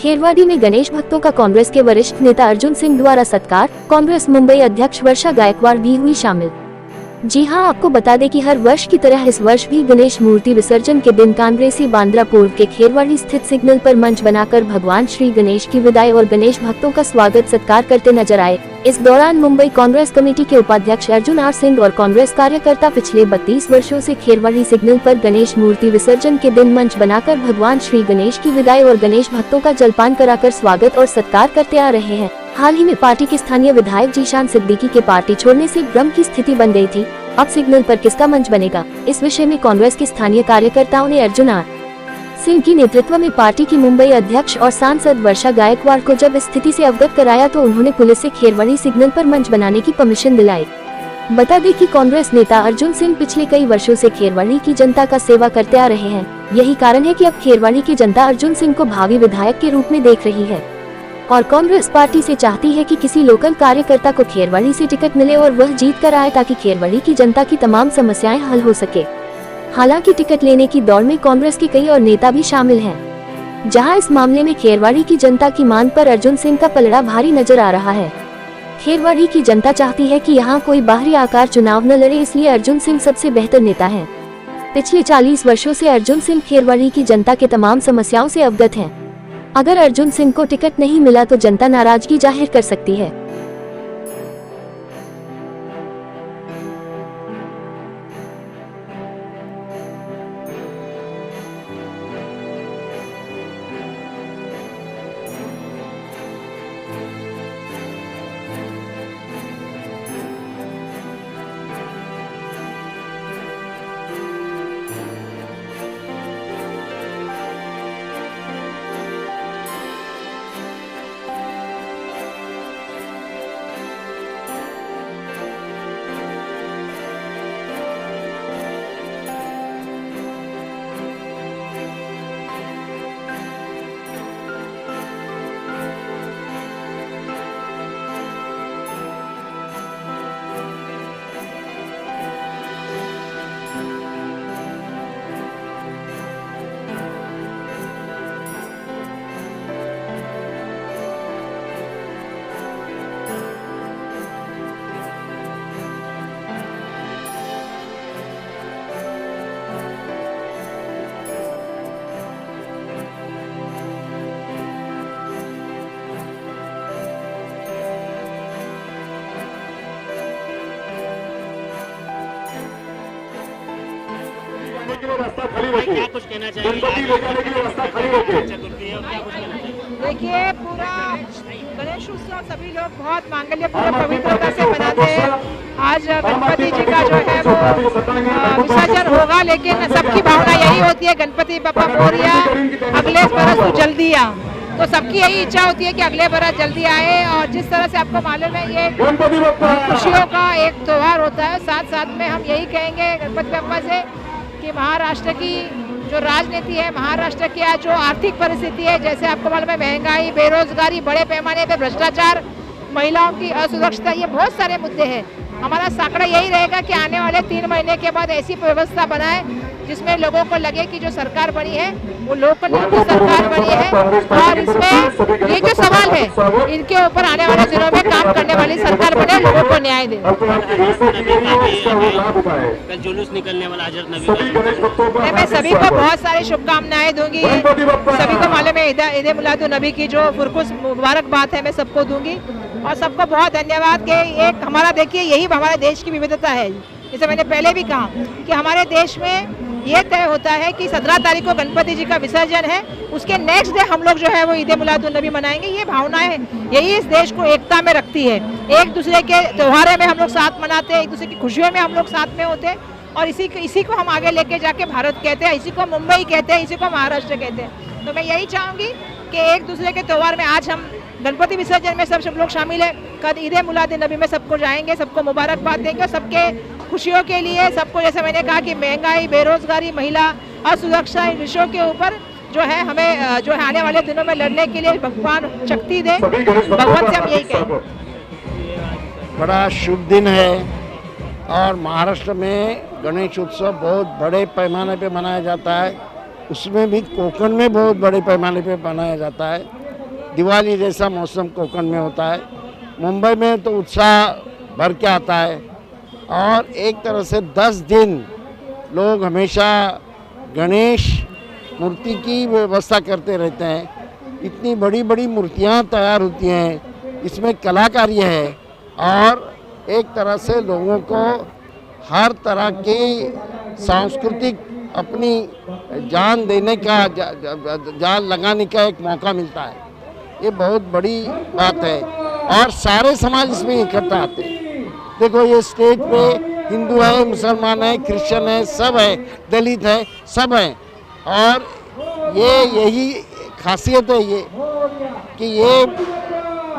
खेरवाड़ी में गणेश भक्तों का कांग्रेस के वरिष्ठ नेता अर्जुन सिंह द्वारा सत्कार। कांग्रेस मुंबई अध्यक्ष वर्षा गायकवाड़ भी हुई शामिल। जी हां, आपको बता दें कि हर वर्ष की तरह इस वर्ष भी गणेश मूर्ति विसर्जन के दिन कांग्रेसी बांद्रा पूर्व के खेरवाड़ी स्थित सिग्नल पर मंच बनाकर भगवान श्री गणेश की विदाई और गणेश भक्तों का स्वागत सत्कार करते नजर आए। इस दौरान मुंबई कांग्रेस कमेटी के उपाध्यक्ष अर्जुन आर सिंह और कांग्रेस कार्यकर्ता पिछले 32 वर्षों से खेरवाड़ी सिग्नल पर गणेश मूर्ति विसर्जन के दिन मंच बनाकर भगवान श्री गणेश की विदाई और गणेश भक्तों का जलपान कराकर स्वागत और सत्कार करते आ रहे हैं। हाल ही में पार्टी के स्थानीय विधायक जीशान सिद्दीकी के पार्टी छोड़ने से भ्रम की स्थिति बन गई थी। अब सिग्नल पर किसका मंच बनेगा, इस विषय में कांग्रेस के स्थानीय कार्यकर्ताओं ने अर्जुन आर सिंह की नेतृत्व में पार्टी की मुंबई अध्यक्ष और सांसद वर्षा गायकवाड़ को जब स्थिति से अवगत कराया तो उन्होंने पुलिस से खेरवाड़ी सिग्नल पर मंच बनाने की परमिशन दिलाई। बता दें कि कांग्रेस नेता अर्जुन सिंह पिछले कई वर्षों से खेरवाड़ी की जनता का सेवा करते आ रहे हैं। यही कारण है कि अब खेरवाड़ी की जनता अर्जुन सिंह को भावी विधायक के रूप में देख रही है और कांग्रेस पार्टी से चाहती है कि किसी लोकल कार्यकर्ता को खेरवाड़ी से टिकट मिले और वह जीत कर आए ताकि खेरवाड़ी की जनता की तमाम समस्याएं हल हो सके। हालांकि टिकट लेने की दौड़ में कांग्रेस के कई और नेता भी शामिल हैं, जहां इस मामले में खेरवाड़ी की जनता की मांग पर अर्जुन सिंह का पलड़ा भारी नजर आ रहा है। खेरवाड़ी की जनता चाहती है कि यहां कोई बाहरी आकार चुनाव न लड़े, इसलिए अर्जुन सिंह सबसे बेहतर नेता हैं। पिछले 40 वर्षों से अर्जुन सिंह खेरवाड़ी की जनता के तमाम समस्याओं से अवगत हैं। अगर अर्जुन सिंह को टिकट नहीं मिला तो जनता नाराजगी जाहिर कर सकती है। रास्ता खाली रखिए। क्या कुछ कहना चाहिए? गणपति ले जाने के लिए रास्ता खाली रखिए। देखिए, पूरा गणेश उत्सव सभी लोग बहुत मांगल्यपूर्ण पवित्रता से मनाते हैं। आज गणपति जी का जो है वो विसर्जन होगा, लेकिन सबकी भावना यही होती है गणपति बप्पा मोरिया, अगले बरस तो जल्दी आ। तो सबकी यही इच्छा होती है कि अगले बरस जल्दी आए। और जिस तरह से आपको मालूम है ये खुशियों का एक त्योहार होता है, साथ साथ में हम यही कहेंगे गणपति बप्पा से कि महाराष्ट्र की जो राजनीति है, महाराष्ट्र की आज जो आर्थिक परिस्थिति है, जैसे आपको मालूम है महंगाई, बेरोजगारी, बड़े पैमाने पर भ्रष्टाचार, महिलाओं की असुरक्षितता, ये बहुत सारे मुद्दे हैं। हमारा साकड़ा यही रहेगा कि आने वाले 3 महीने के बाद ऐसी व्यवस्था बनाए जिसमें लोगों को लगे कि जो सरकार बनी है वो लोकनीति सरकार बनी है और इसमें ये जो सवाल है इनके ऊपर आने वाले दिनों में काम करने वाली सरकार बने, लोगों को न्याय दे। जुलूस निकलने वाला हजरत नबी, मैं सभी को बहुत सारी शुभकामनाएं दूंगी। सभी को मालूम है ईद मिलादुन नबी की जो फुरकुस मुबारकबाद है, मैं सबको दूंगी और सबको बहुत धन्यवाद कि एक हमारा देखिए यही हमारे देश की विविधता है। जैसे मैंने पहले भी कहा कि हमारे देश में ये तय होता है कि 17 तारीख को गणपति जी का विसर्जन है, उसके नेक्स्ट डे हम लोग जो है वो ईद मिलादुन नबी मनाएंगे। ये भावनाएं यही इस देश को एकता में रखती है। एक दूसरे के त्योहारों में हम लोग साथ मनाते हैं, एक दूसरे की खुशियों में हम लोग साथ में होते हैं और इसी को हम आगे लेके जाके भारत कहते हैं, इसी को मुंबई कहते हैं, इसी को महाराष्ट्र कहते हैं। तो मैं यही चाहूँगी कि एक दूसरे के त्यौहार में आज हम गणपति विसर्जन में सब लोग शामिल है, कल ईद मिलादुन नबी में सबको जाएंगे, सबको मुबारकबाद देंगे और सबके खुशियों के लिए सबको, जैसे मैंने कहा कि महंगाई, बेरोजगारी, महिला असुरक्षा, इन विषयों के ऊपर जो है हमें जो है आने वाले दिनों में लड़ने के लिए भगवान शक्ति दे। भगवान से हम यही कहें। बड़ा शुभ दिन है और महाराष्ट्र में गणेश उत्सव बहुत बड़े पैमाने पे मनाया जाता है, उसमें भी कोकण में बहुत बड़े पैमाने पे मनाया जाता है। दिवाली जैसा मौसम कोकण में होता है। मुंबई में तो उत्साह भर के आता है और एक तरह से 10 दिन लोग हमेशा गणेश मूर्ति की व्यवस्था करते रहते हैं। इतनी बड़ी बड़ी मूर्तियाँ तैयार होती हैं, इसमें कलाकारी है और एक तरह से लोगों को हर तरह की सांस्कृतिक अपनी जान देने का जान लगाने का एक मौका मिलता है। ये बहुत बड़ी बात है और सारे समाज इसमें इकट्ठा आते हैं। देखो ये स्टेज पे हिंदू है, मुसलमान है, क्रिश्चियन है, सब है, दलित है, सब है और यही खासियत है ये कि ये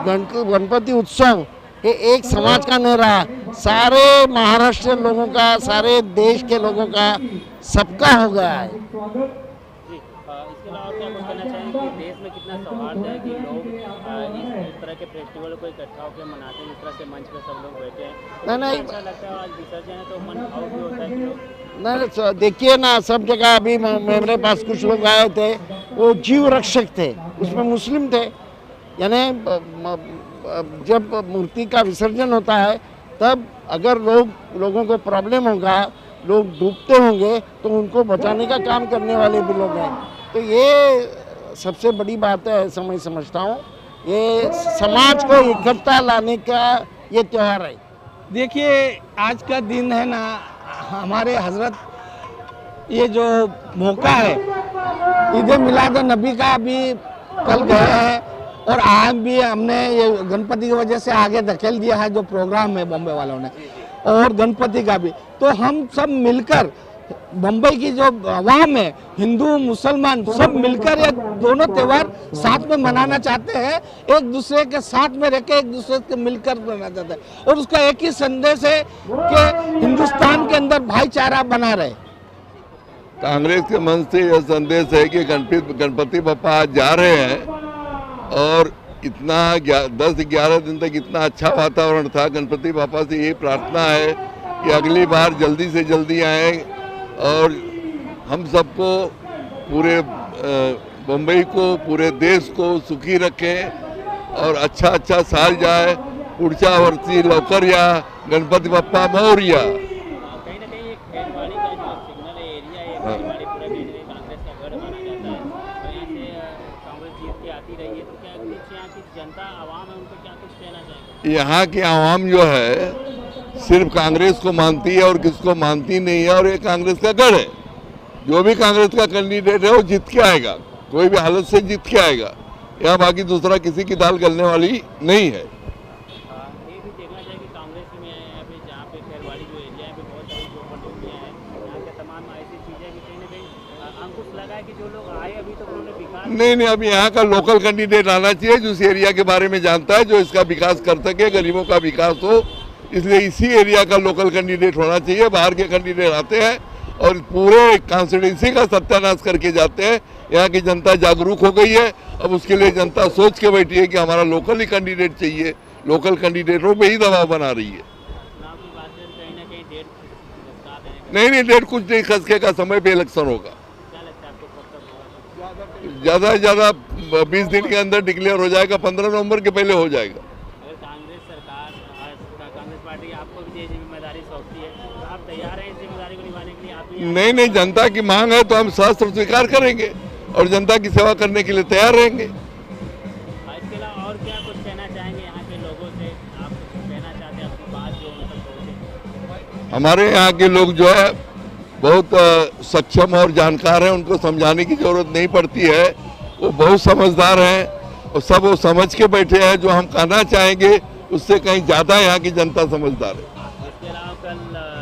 गणपति उत्सव ये एक समाज का नहीं रहा, सारे महाराष्ट्र लोगों का, सारे देश के लोगों का, सबका हो गया है। जी इसके अलावा क्या कुछ कहना चाहेंगे कि देश में कितना सौहार्द है कि लोग इस तरह के फेस्टिवल को इकट्ठा होकर मनाते हैं, इस तरह से मंच पे सब लोग बैठे हैं। नहीं अच्छा लगता है आज विसर्जन है तो मन भावुक भी होता है कि लोग नहीं देखिए ना, सब जगह अभी मेरे पास कुछ लोग आए थे, वो जीव रक्षक थे, उसमें मुस्लिम थे। यानी जब मूर्ति का विसर्जन होता है तब अगर लोगों को प्रॉब्लम होगा, लोग डूबते होंगे तो उनको बचाने का काम करने वाले भी लोग हैं। तो ये सबसे बड़ी बात है, समझता हूँ ये समाज को इकट्ठा लाने का ये त्यौहार है। देखिए आज का दिन है ना, हमारे हजरत ये जो मौका है ईद मिलाद नबी का भी कल गए हैं और आज भी हमने ये गणपति की वजह से आगे धकेल दिया है जो प्रोग्राम है बॉम्बे वालों ने, और गणपति का भी। तो हम सब मिलकर बम्बई की जो आवाम है, हिंदू मुसलमान सब मिलकर ये दोनों त्यौहार साथ में मनाना चाहते हैं, एक दूसरे के साथ में रह के एक दूसरे से मिलकर मनाना चाहते हैं और उसका एक ही संदेश है कि हिंदुस्तान के अंदर भाईचारा बना रहे। कांग्रेस के मन से यह संदेश है कि गणपति बप्पा आज जा रहे हैं और इतना 10-11 दिन तक इतना अच्छा वातावरण था। गणपति बापा से यही प्रार्थना है कि अगली बार जल्दी से जल्दी आए और हम सबको, पूरे मुंबई को, पूरे देश को सुखी रखें और अच्छा साल जाए। पुढच्या वर्षी लवकर या, गणपति बाप्पा मोरया। कहीं ना कहीं एक खेलवाड़ी का जो सिग्नल एरिया है, खेलवाड़ी पूरे में कांग्रेस का गढ़ माना जाता है और यहाँ से कांग्रेस जीत के आती रही है, तो क्या कुछ यहाँ की जनता आवाम है उनको क्या कुछ कहना चाहेंगे? यहाँ की आवाम जो है सिर्फ कांग्रेस को मानती है और किसको मानती नहीं है और ये कांग्रेस का गढ़ है। जो भी कांग्रेस का कैंडिडेट है वो जीत के आएगा, कोई भी हालत से जीत के आएगा। यहाँ बाकी दूसरा किसी की दाल गलने वाली नहीं है। ये भी देखना चाहिए कि कांग्रेस में यहाँ पे, जहाँ पे खेलवाड़ी जो एरिया है, बहुत सारी जो पंडितियाँ हैं, यहाँ के तमाम ऐसी चीज़ें कि कहीं ना कहीं अंकुश लगा है कि जो लोग आए अभी तो उन्होंने विकास नहीं, अभी यहाँ का लोकल कैंडिडेट आना चाहिए जो इस एरिया के बारे में जानता है, जो इसका विकास कर सके, गरीबों का विकास हो। इसलिए इसी एरिया का लोकल कैंडिडेट होना चाहिए। बाहर के कैंडिडेट आते हैं और पूरे कॉन्स्टिट्यूंसी का सत्यानाश करके जाते हैं। यहाँ की जनता जागरूक हो गई है, अब उसके लिए जनता सोच के बैठी है कि हमारा लोकल ही कैंडिडेट चाहिए। लोकल कैंडिडेटों पे ही दबाव बना रही है। कहीं ना कहीं डेट बता दें। नहीं, डेट कुछ नहीं, खसके का समय पे इलेक्शन होगा। क्या लगता है आपको कब तक होगा? ज़्यादा से ज़्यादा 20 दिन के अंदर डिक्लेयर हो जाएगा, 15 नवंबर के पहले हो जाएगा। अगर कांग्रेस सरकार, कांग्रेस पार्टी आपको भी ये जिम्मेदारी सौंपती है तो आप तैयार हैं इस जिम्मेदारी को निभाने के लिए? आप नहीं, जनता की मांग है तो हम शास्त्र स्वीकार करेंगे और जनता की सेवा करने के लिए तैयार रहेंगे। इसके अलावा और क्या कुछ कहना चाहेंगे यहाँ के लोगों से? आप कुछ कहना चाहते हैं अपनी बात जो उन तक पहुँचे? हमारे यहाँ के लोग जो है बहुत सक्षम और जानकार हैं, उनको समझाने की जरूरत नहीं पड़ती है। वो बहुत समझदार हैं और सब वो समझ के बैठे हैं। जो हम कहना चाहेंगे उससे कहीं ज़्यादा यहाँ की जनता समझदार है। इसके अलावा कल नबी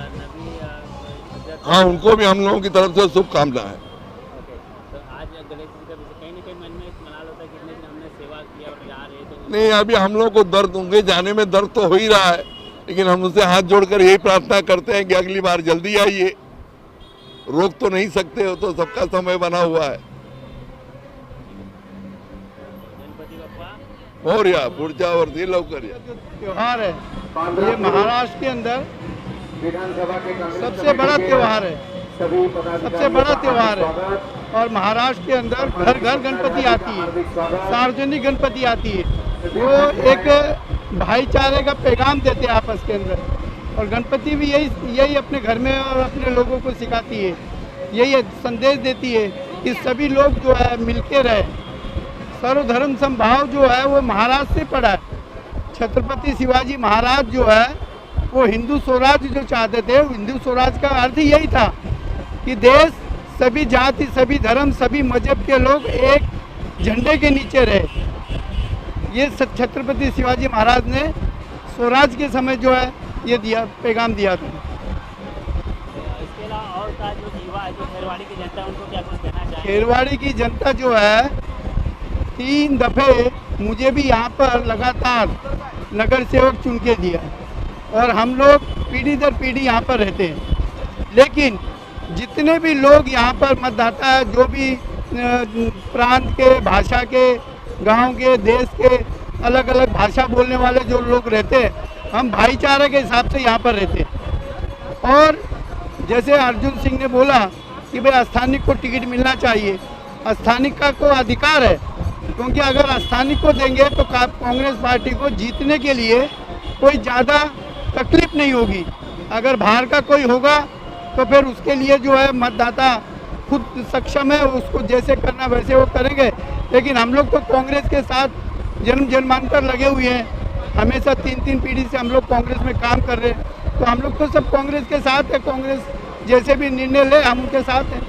हाँ, उनको भी हम लोगों की तरफ से शुभकामना है। तो आज गणेश जी का कहीं ना कहीं मन में एक मलाल होता है कि इतने दिन हमने सेवा किया और जा रहे तो नहीं, अभी हम लोग को दर्द, उनके जाने में दर्द तो हो ही रहा है, लेकिन हम उनसे हाथ जोड़कर यही प्रार्थना करते हैं कि अगली बार जल्दी आइए। रोक तो नहीं सकते हो, तो सबका समय बना हुआ है। गणपति बप्पा मोरया, पुढच्या वर्षी लवकर या। त्योहार है ये महाराष्ट्र के अंदर सबसे बड़ा त्योहार है। सबसे बड़ा त्यौहार है और महाराष्ट्र के अंदर घर घर गणपति आती है, सार्वजनिक गणपति आती है। वो एक भाईचारे का पैगाम देते हैं आपस के अंदर, और गणपति भी यही अपने घर में और अपने लोगों को सिखाती है, यही संदेश देती है कि सभी लोग जो है मिलके रहे। सर्वधर्म समभाव जो है वो महाराज से पड़ा है। छत्रपति शिवाजी महाराज जो है वो हिंदू स्वराज जो चाहते थे, हिंदू स्वराज का अर्थ ही यही था कि देश सभी जाति, सभी धर्म, सभी मजहब के लोग एक झंडे के नीचे रहे। ये छत्रपति शिवाजी महाराज ने स्वराज के समय जो है ये दिया, पैगाम दिया था। इसके अलावा और का जो युवा है, जो खेरवाड़ी की जनता है, उनको क्या कुछ कहना चाहिए? खेरवाड़ी की जनता जो है 3 दफे मुझे भी यहाँ पर लगातार नगर सेवक चुन के दिया और हम लोग पीढ़ी दर पीढ़ी यहाँ पर रहते हैं। लेकिन जितने भी लोग यहाँ पर मतदाता है, जो भी प्रांत के, भाषा के, गांव के, देश के अलग अलग भाषा बोलने वाले जो लोग रहते हैं, हम भाईचारे के हिसाब से यहाँ पर रहते हैं। और जैसे अर्जुन सिंह ने बोला कि भाई स्थानिक को टिकट मिलना चाहिए, स्थानिक का को अधिकार है, क्योंकि अगर स्थानिक को देंगे तो कांग्रेस पार्टी को जीतने के लिए कोई ज़्यादा तकलीफ नहीं होगी। अगर बाहर का कोई होगा तो फिर उसके लिए जो है मतदाता खुद सक्षम है, उसको जैसे करना वैसे वो करेंगे। लेकिन हम लोग तो कांग्रेस के साथ जन्मांतर लगे हुए हैं, हमेशा 3 पीढ़ी से हम लोग कांग्रेस में काम कर रहे हैं, तो हम लोग तो सब कांग्रेस के साथ है। कांग्रेस जैसे भी निर्णय ले हम उनके साथ हैं।